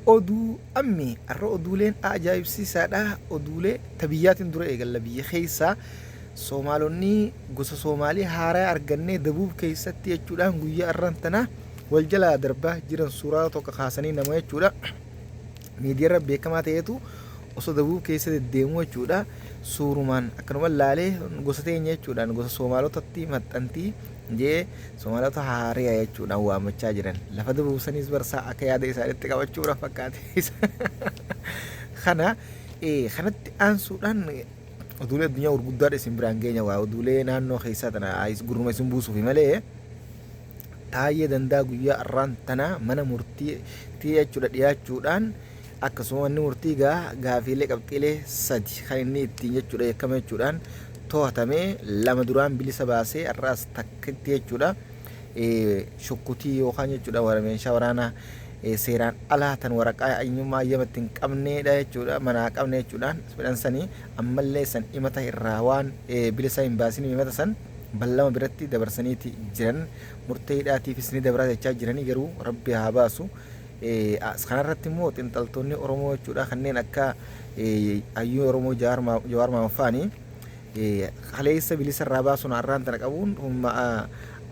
oduu ammi arra oduuleen ajaa'ibsiisaadha. Oduulee tabiyyaatiin dura eegalla biyya keessa Soomaalonni gosa Soomaalii haaraa argannee dabuub keessatti jechuudhaan guyyaa arran tana wal jalaa darbaa jiran suuraa tokko kaasanii nama jechuudha. Miidiyaarra beekamaa ta'etu osoo dabuub keessa deddeemuu jechuudha. Suurumaan akkanuma laalee gosa teenya jechuudhaan gosa Soomaalotatti maxxantii jee Soomaalota haaraa jechuudhaan waamachaa jiran. Lafa dabuubsanis barsaa akka yaada isaaniitti qabachuudha fakkaate. Kanatti aansuudhaan oduulee addunyaa gurguddaadha isin biraan geenya waa oduulee naannoo keessaa tana gurruma isin buusuufi malee Taayyee Dandaa guyyaa arraan tana mana murtii jechuudha dhiyaachuudhaan akkasuma manni murtii gaafiilee qabxiilee 3 kan inni ittiin jechuudha yakkama jechuudhaan to'atamee 2 duraan bilisa baasee arraas takkitti jechuudha shukkutii yookaan jechuudha meeshaa waraanaa seeraan alaa tan waraqaa eenyummaa eeyyamatti hin qabneedha jechuudha manaa qabne jechuudhaan fedhansanii ammallee san himata irraa waan bilisa hin baasin himata san ballama biratti dabarsaniiti jiran murteedhaatiifis ni dabraa jechaa jiranii garuu rabbi haa baasu. Kanarratti immoo xiinxaltoonni Oromoo jechuudha kanneen akka hayyuu Oromoo Jawaar Maamfaanii kaleessa bilisa irraa baasuun arraan tana qabuun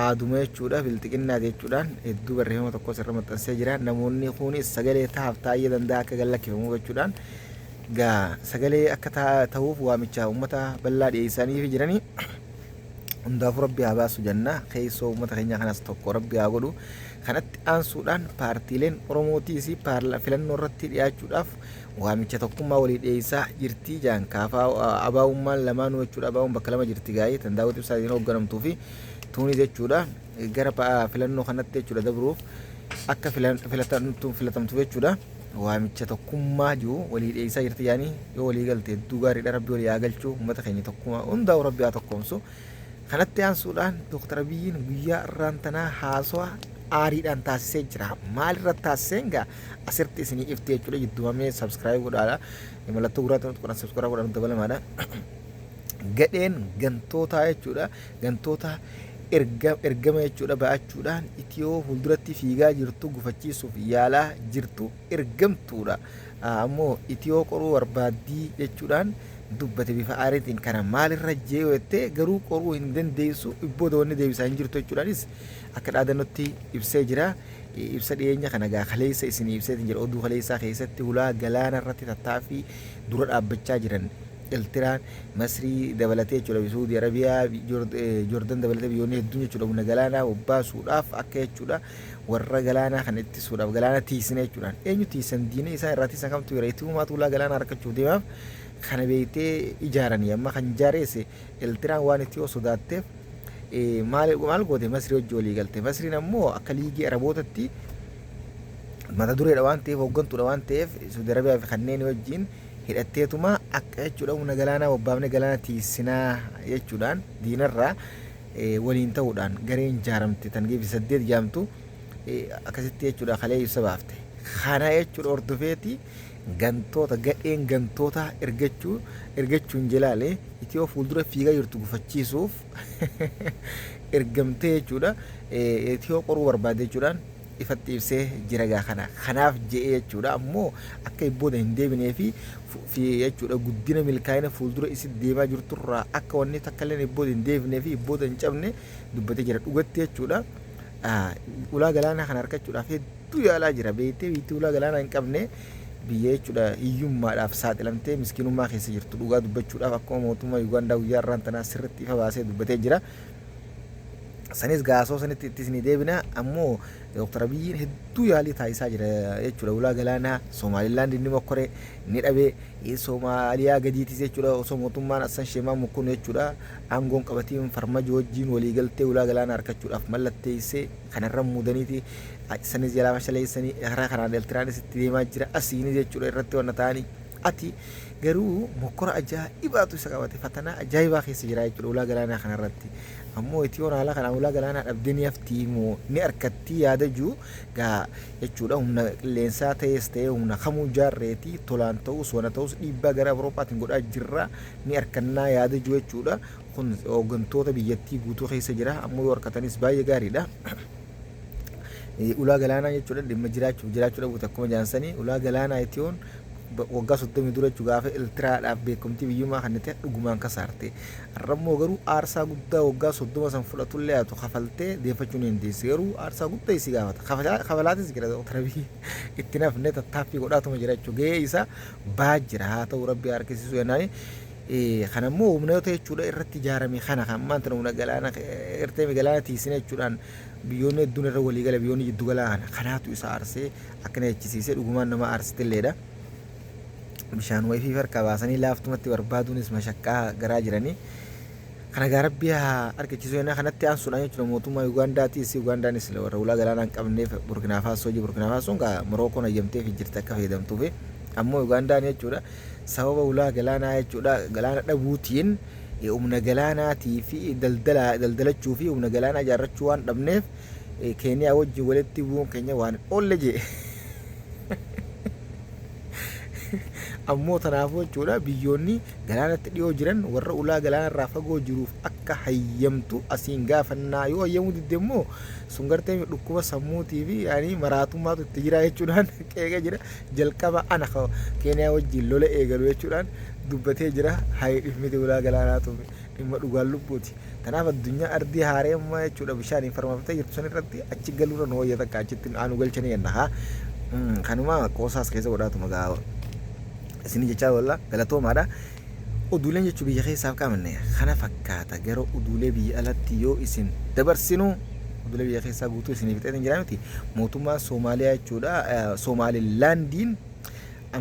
aaduma jechuudha bilxiqinnaa jechuudhaan hedduu barreeffama tokko irra maxxansee jira. Namoonni kunis sagalee taa'aaf Taayyee Dandaa akka gallakkifamu jechuudhaan sagalee akka ta'uuf waamicha uummata bal'aa dhiyeessaniif jiranii hundaafuu rabbi haa baasu jenna. Keessoo uummata keenya kanas tokko rabbi haa godhu. Kanatti aansuudhaan paartiileen Oromootiis filannoo irratti dhiyaachuudhaaf waamicha tokkummaa walii dhiyeessaa jirti jaan kaafaa abaa'ummaan lamaanuu jechuudha. Abaa'uun bakka lama jirti gaa'ee tan daawwiti ibsaatiin hoogganamtuu fi tuunis jechuudha gara filannoo kanatti jechuudha dabruuf akka filatamtu jechuudha waamicha tokkummaa jiru walii dhiyeessaa jirti yaani yoo walii galte hedduu gaariidha. Rabbi walii haa galchuu uummata keenya tokkummaa hundaa'u rabbi haa tokkoomsu. Kanatti aansuudhaan Dooktar Abiyyiin guyyaa irraan tanaa haasawaa aariidhaan taasisee jira. Maalirratti taasiseen gaa asirratti isinii ifti jechuudha. Jiddumamee sabskiraayib godhaadha. Mallattoo gurraatti kudhan sabskiraayib godhan dabalamaadha. Gadheen gantootaa jechuudha. Gantoota ergama jechuudha ba'achuudhaan Itiyoo fuulduratti fiigaa jirtu gufachiisuuf yaalaa jirtu ergamtuudha. Ammoo Itiyoo qoruu barbaaddii jechuudhaan dubbate bifa aariitiin kana maalirra jeewettee garuu qoruu hin dandeessu ibboodonni deebisaa hin jirtu jechuudhaanis akka dhaadannootti ibsee jira. Ibsa dhiyeenya kana kaleessa isinii ibseetiin jira. Oduu kaleessaa keessatti ulaa galaana irratti tattaaffii dura dhaabbachaa jiran Eertiraan Masrii dabalatee jechuudha Saudi Arabiyaa Joordan dabalatee biyyoonni hedduun jechuudha humna galaanaa bobbaasuudhaaf akka jechuudha warra galaanaa kana ittisuudhaaf galaana tiisine jechuudhaan eenyu tiisan diina isaa irraa tiisan kamtu jira itti uumaatu ulaa galaanaa harkachuuf deemaaf kana beektee ijaaranii amma kan ijaareesse Eertiraan waan itti sodaatteef maal goote Masrii wajji walii galte. Masriin ammoo akka liigii Arabootatti mata dureedha waan ta'eef hooggantuudha waan ta'eef Saudi Arabiyaa fi kanneen wajjiin hidhatteetuma akka jechuudha humna galaanaa bobbaafne galaana tiisinaa jechuudhaan diinarraa waliin ta'uudhaan gareen ijaaramte tan geefi 8 jaamtu akkasitti jechuudha kalee ibsa baafte. Kana jechuudha hordofeeti gantoota gadheen gantoota ergachuun jalaale Itiyoo fuuldura fiigaa jirtu gufachiisuuf ergamtee jechuudha. Itiyoo qoruu barbaade jechuudhaan ifatti ibsee jira kana. Kanaaf je'ee jechuudha ammoo akka ibbooda hin deebinee fi jechuudha guddina milkaa'ina fuuldura isi deemaa jirturraa akka wanni takka illee ibbooda hin deebinee fi ibbooda hin cabne dubbatee jira. Dhugatti jechuudha ulaa galaanaa kana harkachuudhaaf hedduu yaalaa jira. Beektee biitti ulaa galaanaa hin qabne biyya jechuudha hiyyummaadhaaf saaxilamtee miskiinummaa keessa jirtu dhugaa dubbachuudhaaf akkuma mootummaa Yuugaandaa guyyaa irraan tanaa sirriitti ifa baasee dubbatee jira. Sanis gaasoo sanitti ittisni deebina ammoo Dooktar Abiyyiin hedduu yaalii taasisaa jira jechuudha. Ulaa galaanaa Somaalilaand inni mokkore ni dhabee Somaaliyaa gadiitis jechuudha osoo mootummaan Hassan Sheikh Mohamud jechuudha aangoon qabatiin farmaajo wajjiin walii galtee ulaa galaanaa harkachuudhaaf mallatteessee kanarra muudaniiti sanis jalaa fashaleessanii karaa kanaan Eertiraanis itti deemaa jira asiinis jechuudha irratti wanna ta'anii ati garuu mokkora ajaa'ibaatu isa qabate fatanaa ajaa'ibaa keessa jira jechuudha ulaa galaanaa kanarratti. Ammoo Itiyoon haala kana ulaa galaanaa dhabdee ni hafti moo ni harkatti yaada jiru gaa jechuudha humna qilleensaa ta'es ta'ee humna kamuu jaarreetii tolaan ta'us wana ta'us dhiibbaa gara Awurooppaatiin godhaa jirra ni harkannaa yaada jiru jechuudha. Kun hooggantoota biyyattii guutuu keessa jira ammoo yoo harkatanis baay'ee gaariidha. ulaa galaanaa jechuudha dhimma jiraachuu dhabuuti akkuma jaansanii ulaa galaanaa ittiin waggaa 30 dura jechuudha gaafa iltiraadhaaf beekumtii biyyummaa kan ta'e dhugumaan kasaarte. Har'ammoo garuu aarsaa guddaa waggaa 30 san fudhatullee haa ta'u kafaltee deeffachuu ni dandeessi. Garuu aarsaa guddaa isi gaafata. Kafalaatis jira Dr. Abiy itti nafne tattaaffii godhaatuma jira jechuudha. Gahee isaa baa jira haa ta'u rabbi harkisiisu yennaan. Kanammoo humnoota jechuudha irratti ijaarame kana kan maanta humna galaana ertee galaana tiisine jechuudhaan biyyoonni hedduun irra walii gala biyyoonni jiddu galaa kana kanaatu isa aarsee akkana jechisiisee dhugumaan nama aarsitilleedha. Bishaan wayifii harka baasanii laaftumatti barbaaduunis mashaqqaa garaa jiranii. Kana gaarabbii argachiisuu yennaa kanatti aansuudhaan jechuudha mootummaa Ugaandaatis Ugaandaanis warra ulaa galaanaa hin qabneef Burkina Faasoo Burkina Faasoon Morookoon hayyamteef jirti akka fayyadamtuuf ammoo Ugaandaan jechuudha sababa ulaa galaanaa jechuudha galaana dhabuutiin humna galaanaatii fi daldalachuu fi humna galaanaa ijaarrachuu waan dhabneef Keeniyaa wajjin walitti bu'uun keenya waan oolle jee. Ammoo tanaafuu jechuudha biyyoonni galaanatti dhiyoo jiran warra ulaa galaanarraa fagoo jiruuf akka hayyamtu asiin gaafannaa yoo hayyamuu didde immoo sun gartee dhukkuba sammuutii fi yaani maraatummaatu itti jira jechuudhaan qeeqee jira jalqaba ana Keeniyaa wajjin lola eegalu jechuudhaan dubbatee jira hayi miti ulaa galaanaatu dhimma dhugaan lubbuuti. Kanaaf addunyaa ardii haareemmaa jechuudha bishaaniin farmafatee jirtu san irratti achi galuurra nu wayya takka achitti aanu galchanii yenna kanuma qoosaas keessa godhaatuma gaa'u. Isin jecha walla galatoomaadha. Uduuleen jechuun biyya keessaaf qaamanne kana fakkaata gara uduulee biyya alatti yoo isin dabarsinu uduulee biyya keessaa guutuu isiniif fixeetiin jira miti mootummaa Soomaaliyaa jechuudha Somaalilaandiin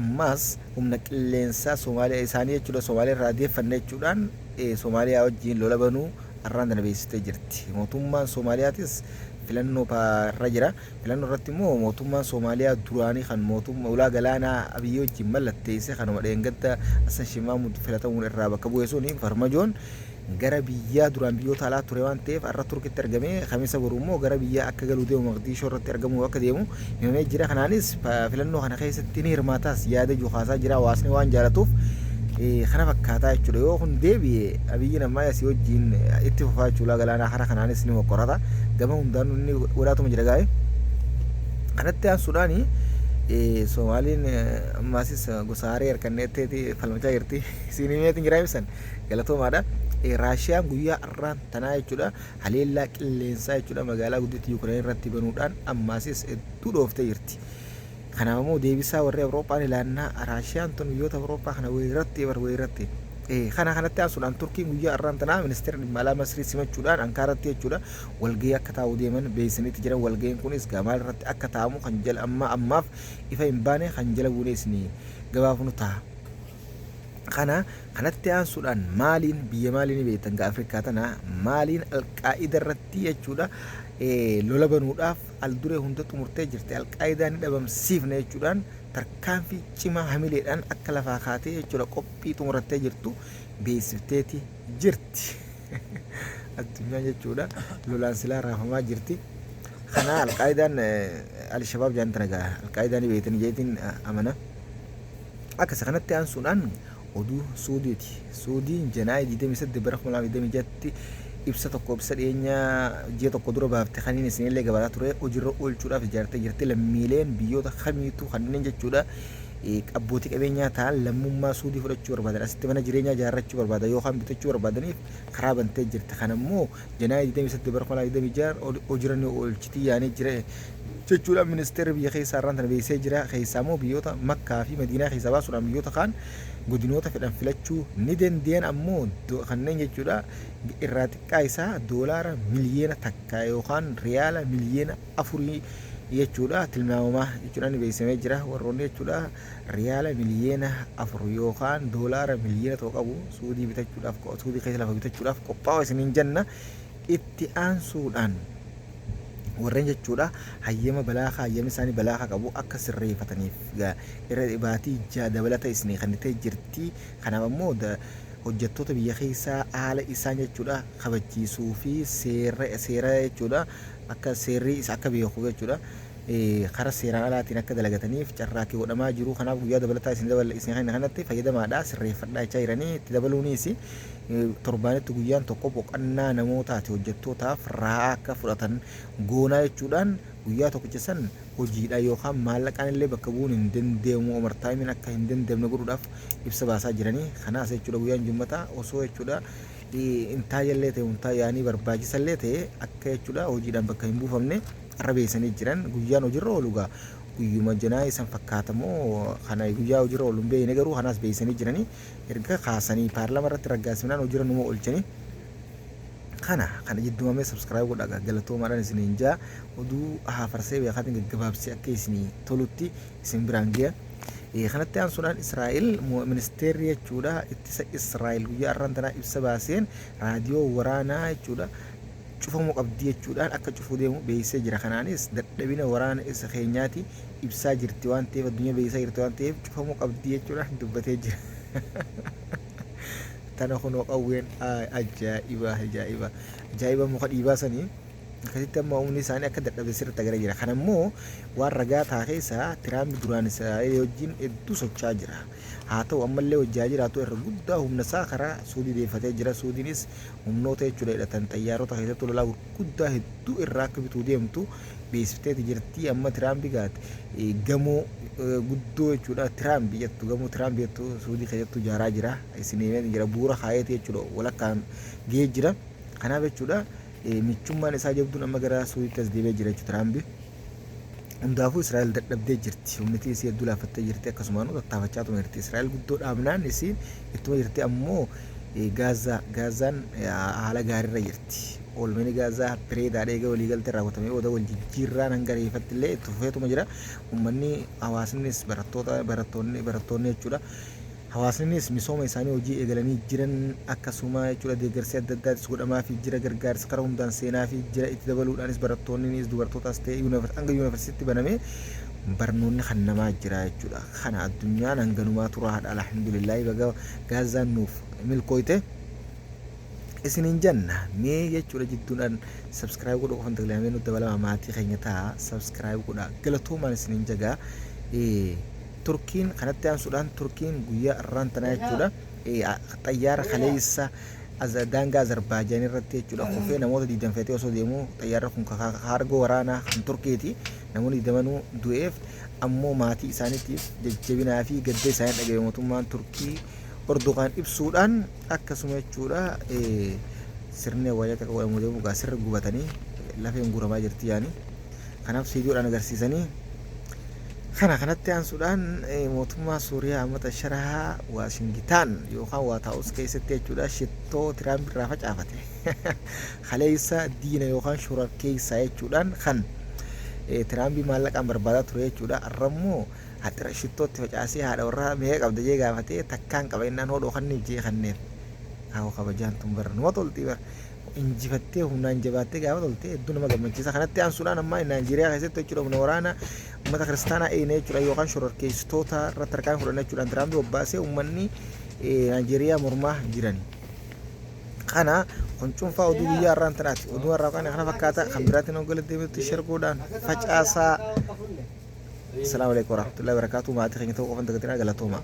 ammas humna qilleensaa Soomaaliyaa isaanii jechuudha Soomaaliyaa irraa deeffannee jechuudhaan Soomaaliyaa wajjin lola banuu arraan dana beeksistee jirti. Mootummaan Soomaaliyaatis filannoo irra jira. Filannoo irratti immoo mootummaan Soomaaliyaa duraanii kan mootummaa ulaa galaanaa Abiy wajjin mallatteesse kanuma dheengadda Hassan Sheikh Mahmud filatamuun irraa bakka bu'e suni Farmajoon gara biyyaa duraan biyyoota alaa ture waan ta'eef har'a Turkiitti argamee Kamiisa boruu immoo gara biyyaa akka galuu deemu Maqdishoo irratti argamu akka deemu himamee jira. Kanaanis filannoo kana keessatti ni hirmaataas yaada juhaasaa jira hawaasni waan jaalatuuf kana fakkaataa jechuudha. Yoo kun deebi'e Abiyyiin ammaa asii wajjin itti fufaa jechuudha galaanaa hara kanaanis ni mokorata gama hundaan inni wadaatuma jira gaa'e. Kanatti aansuudhaani Soomaaliin ammaasis gosa haree harkanneetteeti falmachaa jirti. Isiin himeetiin jiraa ibsan galatoomaadha. Raashiyaan guyyaa har'aan tanaa jechuudha haleellaa qilleensaa jechuudha magaalaa guddittii Yuukireen irratti banuudhaan ammaasis hedduu dhooftee jirti. Kanaaf immoo deebisaa warri Awurooppaan ilaannaa Raashiyaan tun biyyoota Awurooppaa kana weerratti kana kanatti aansuudhaan Turkiin guyyaa har'aan tanaa ministeera dhimma alaa Masrii simachuudhaan Ankaaratti jechuudha walgahii akka taa'u deeman beeksisaniitti jiran. Walgahiin kunis gaamaal irratti akka taa'amu kan jala ammaaf ifa hin baane kan jala buunees ni gabaafnu ta'a. Kanatti aansuudhaan maaliin biyya maaliin beektan gaa Afrikaa tana maaliin Alqaa'ida irratti jechuudha lola banuudhaaf alduree hunda xumurtee jirti. Alqaa'idaan dhabamsiifne jechuudhaan tarkaanfii cimaa hamileedhaan akka lafaa kaatee jechuudha qophii xumurattee jirtu beeksifteeti jirti. Addunyaan jechuudha lolaan silaa raafamaa jirti. Kana Alqaa'idaan Alshabaab jaantana gaa Alqaa'idaan beektan jeetiin amana. Akkasa kanatti aansuudhaan oduu Suudiiti. Suudiin Janaayi 28 bara 2026tti ibsa tokko ibsa dhiyeenyaa ji'a tokko dura baaftee kaniin isinillee gabataa ture hojiirra oolchuudhaaf ijaartee jirti. Lammiileen biyyoota kamiitu kanneen jechuudha abbootii qabeenyaa ta'an lammummaa Suudii fudhachuu barbaadan asitti mana jireenyaa ijaarrachuu barbaadan yookaan bitachuu barbaadaniif karaa bantee jirti. Kanammoo Janaayi 28 bara 2026 hojiirra ni oolchiti yaanii jira jechuudha. Ministeerri biyya keessaa irraan tana beeksisee jira. Keessaa immoo biyyoota Makkaa fi Madiinaa keessaa baasuudhaan biyyoota kaan godinoota fedhan filachuu ni dandeenye. Ammoo kanneen jechuudha irraa xiqqaa isaa doolaara miliyoona takka yookaan riyaala miliyoona 4 jechuudha tilmaamamaa jechuudhaan beeksifamee jira. Warroonni jechuudha riyaala miliyoona 4 yookaan doolaara miliyoona tokko qabu Suudii bitachuudhaaf Suudii keessa lafa bitachuudhaaf qophaa'u isiniin jenna. Itti aansuudhaan warreen jechuudha hayyama balaakaa hayyama isaanii balaakaa qabu akka sirreeffataniif irra dhibaatii dabalata isinii kannitee jirti. Kanaaf ammoo hojjettoota biyya keessaa haala isaan jechuudha kabachiisuu fi seera jechuudha akka seerri isa akka beeku jechuudha karaa seeraan alaatiin akka dalagataniif carraaqqii godhamaa jiru. Kanaaf guyyaa dabalataa isin kanatti fayyadamaadha sirreeffadhaa jechaa jiranii. Itti dabaluunis torbaanitti guyyaan tokko boqonnaa namootaati hojjettootaaf rahaa akka fudhatan goonaa jechuudhaan guyyaa tokkicha san hojiidha yookaan maallaqaan illee bakka bu'uun hin dandeemu omartaayimin akka hin dandeemne godhuudhaaf ibsa baasaa jiranii. Kanaas jechuudha guyyaan jummataa osoo jechuudha intaayyallee ta'e untaayaanii barbaachisallee ta'e akka jechuudha hojiidhaan bakka hin buufamne irra beeksanii jiran. Guyyaan hojiirra oolugaa guyyuma janaa isan fakkaatamoo kana guyyaa hojiirra oolu hin beekne garuu kanaas beeksanii jiranii erga kaasanii paarlama irratti raggaasiminaan hojiirra numa oolchanii. Kana jiddumamee subscribe godhaa galatoomaadhaan isiniin jaa oduu hafarsee beekaatiin gaggabaabsee akka isinii tolutti isin biraan ga'e. Kanatti aansuudhaan Israa'el ministeerri jechuudha ittisa Israa'el guyyaa har'aan tanaa ibsa baaseen raadiyoo waraanaa jechuudha cufamuu qabdi jechuudhaan akka cufuu deemu beeksisee jira. Kanaanis dadhabina waraana isa keenyaati ibsaa jirti waan ta'eef addunyaa beeksisaa jirti waan ta'eef cufamuu qabdi jechuudhaan dubbatee jira. Tana kunoo qawween ajaa'iba muka dhiibaa sanii akkasitti amma humni isaanii akka dadhabde sirriitti agarra jira. Kana immoo waan ragaa taatee isaa Tiraamp duraan Israa'el wajjin hedduu socho'aa jira. Haa ta'u ammallee hojjaa jiraatu irra guddaa humna isaa karaa Suudii deeffatee jira. Suudiinis humnoota jechuudha hidhatan xayyaarota keessatti lolaa gurguddaa hedduu irraa akka bituu deemtu beeksifteeti jirti. Amma Tiraamp gaati gamoo guddoo jechuudha Tiraamp jettu gamoo Tiraamp jettu Suudii keessattu ijaaraa jira. Isinii jira bu'uura kaayeeti jechuudha walakkaan gahee jira. Kanaaf jechuudha michummaan isaa jabduun amma gara Suudiitti as deebi'ee jira jechuudha Tiraamp. Hundaafuu Israa'el dadhabdee jirti. Humnitii isii hedduu laafattee jirti. Akkasumaan tattaafachaa tuma jirti. Israa'el guddoo dhaabnaan isiin ittuma jirti ammoo Gaazaan haala gaariirra jirti. Oolmeni Gaazaa pireedaadha eega waliigaltee raawwatamee oda wal jijjiirraan hanga reeffatti illee itti fufeetuma jira. Uummanni hawaasnis barattoonni jechuudha. Hawaasnis misooma isaanii hojii eegalanii jiran akkasuma jechuudha deeggarsi adda addaatis godhamaa fi jira gargaarsa karaa hundaan seenaa fi jira itti dabaluudhaanis barattoonnis dubartootaas ta'e hanga yuunivarsiitii banamee barnoonni kan namaa jira jechuudha. Kana addunyaan hanganumaa turaadha alhamdulillahi baga Gaazaan nuuf milkooyte. Isiniin janna mee jechuudha jidduudhaan subscribe godhu qofan taglamee nutti dabalama maatii keenya ta'a subscribe godha galatoomaan isiniin jagaa. Turkiin kanatti aansuudhaan Turkiin guyyaa har'aan tanaa jechuudha xayyaara kaleessa daangaa Azerbaajaan irratti jechuudha kufee namoota 20 feetee osoo deemu xayyaara kun kaargoo waraanaa kan Turkiiti. Namoonni 20 du'eef ammoo maatii isaaniitiif jajjabinaa fi gadda isaanii dhaga'e mootummaan Turkii Ordoqaan ibsuudhaan akkasuma jechuudha sirni awwaalchaa akka godhamu deemu sirri gubatanii lafeen guramaa jirti yaani. Kanaaf viidiyoodhaan agarsiisanii. Kanatti aansuudhaan mootummaa Suuriyaa uummata sharahaa Waashingitaan yookaan Waataa'us keessatti jechuudha shittoo Tiraamp irraa facaafate. Kaleessa diina yookaan shororkeessaa jechuudhaan kan Tiraamp maallaqaan barbaadaa ture jechuudha. Har'ammoo haxira shittootti facaasee haadha warraa meeqa qabda jee gaafatee takkaan qaba innaan hodhoo kanneen jee kanneen haa kabajaan tun bara nama toltii bara injifattee humnaan jabaattee gaafa tolte hedduu nama gammachiisa. Kanatti aansuudhaan amma Naayijeriyaa keessatti jechuudha humna waraana uummata kiristaanaa eenee jechuudha yookaan shororkeessitoota irratti harkaan fudhanna jechuudhaan Tiraamp bobbaasee uummanni Naayijeriyaa mormaa jiran. Kana kuncuunfaa oduu guyyaa har'aan tanaati. Oduu har'aa kana fakkaata kan biraatiin hogganatti deemutti shergoodhaan facaasaa. Assalamu alaikum warahmatullahi wabarakatuh. Maatii keenya ta'uu qofan dagatinaa galatooma.